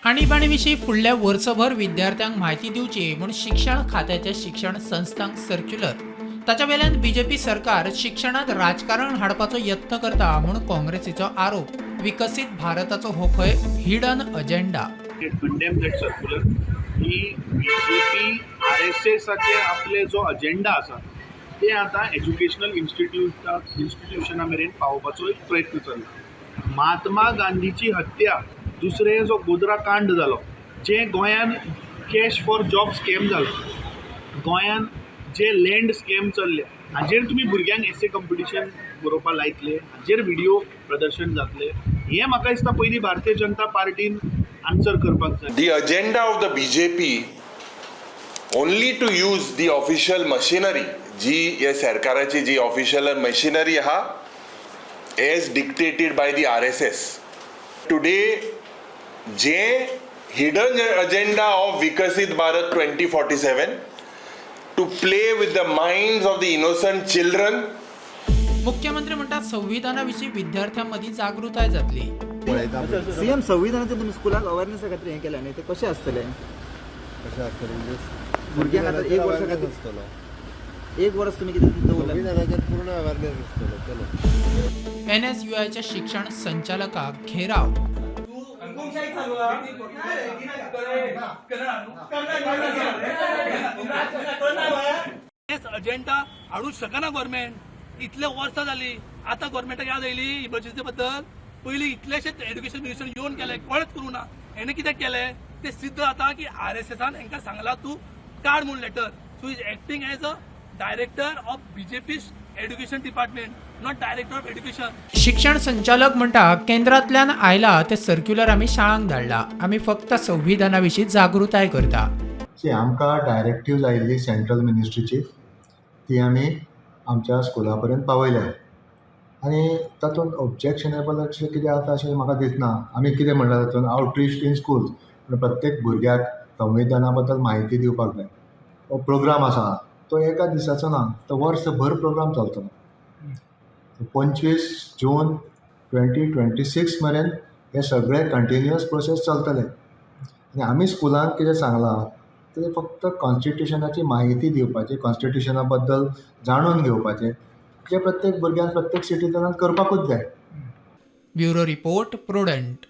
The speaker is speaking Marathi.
आणीबाणीविषयी फुडल्या वर्षभर विद्यार्थ्यांक माहिती दिवची म्हणून शिक्षण खात्याच्या शिक्षण संस्थांक सर्क्युलर ताच्या वेल्यान बीजेपी सरकार शिक्षणात राजकारण हाडपाचो यत्न करता म्हणून काँग्रेसीचो आरोप. विकसित भारताचो हो खंय hidden agenda. Condemn that circular ही बीजेपी RSSचे आपले जो अजेंडा आसा ते आता एज्युकेशनल इन्स्टिट्यूशना मेरेन पावोवपाचो एक प्रयत्न चल्ला. महात्मा गांधीची हत्या, दुसरे जो गोद्रा कांड जालो, जे गोंयान कॅश फॉर जॉब स्कॅम जालो, गोंयान जे लँड स्कॅम चल्ले, हाजेर तुमी भुरग्यांक एसे कंपिटिशन बरोवपा लायतले, हाजेर व्हिडिओ प्रदर्शन जातले, हें म्हाका दिसता पयलीं भारतीय जनता पार्टीन आन्सर करपाक जाय. The agenda of the BJP only to use the official machinery, जी या सरकाराची जी ऑफिशियल मशिनरी आहा as dictated by the RSS. Today जे hidden agenda of Vikasit Bharat 2047 to play with the minds of the innocent children. मुख्यमंत्री म्हणतात संविधानाविषयी विद्यार्थ्यांमध्ये जागृताय जातली. सीएम संविधानाचे तुम्ही स्कुलाक अवेअरनेस खातीर हें केलें न्ही, ते कशें आसतलें? भुरग्यांक आतां एक वर्सा खातीर एक वर्स तुमी कितें दवरलें? पूर्ण अवेअरनेस आसतलो. NSUIच्या शिक्षण संचालकाक घेराव. अजेंडा हाडूंक शकना गव्हर्मेंट. इतले वर्सां जाली, आतां गव्हर्मेंटाक याद येयली इमर्जन्सी बद्दल. पयलीं इतलेशे एज्युकेशन मिनिस्टर येवन केले, कोणेच करूं ना. हेणे कितें केलें ते सिद्ध जाता की RSSन हांकां सांगला तूं काड म्हूण letter. So is acting as a director of BJP education department, not director of education. शिक्षण संचालक म्हणटा केंद्रांतल्यान आयला ते सर्क्युलर आमी शाळांक धाडला. आमी फक्त संविधानाविशीं जागृताय करता. आमकां डायरेक्टिव्ज आयिल्ली सेंट्रल मिनिस्ट्रीची ती आमी आमच्या स्कुला पर्यंत पावयल्या आनी तातूंत ऑब्जेक्शनेबल अशें कितें आसा अशें म्हाका दिसना. आमी कितें म्हणलां तातूंत आवटरीच इन स्कूल्स, प्रत्येक भुरग्याक संविधाना बद्दल म्हायती दिवपाक जाय. हो प्रोग्राम आसा तो एका दिसाचो ना, तो वर्सभर प्रोग्राम चलतलो. 25 जून 2026 मेरेन हे सगळे कंटिन्युअस प्रोसेस चलतले. आनी आमी स्कुलांत कितें सांगलां ते फक्त कॉन्स्टिट्युशनाची म्हायती दिवपाची, कॉन्स्टिट्युशना बद्दल जाणून घेवपाचें, जे प्रत्येक भुरग्यान प्रत्येक सिटीजनान करपाकूच जाय. Bureau report prudent.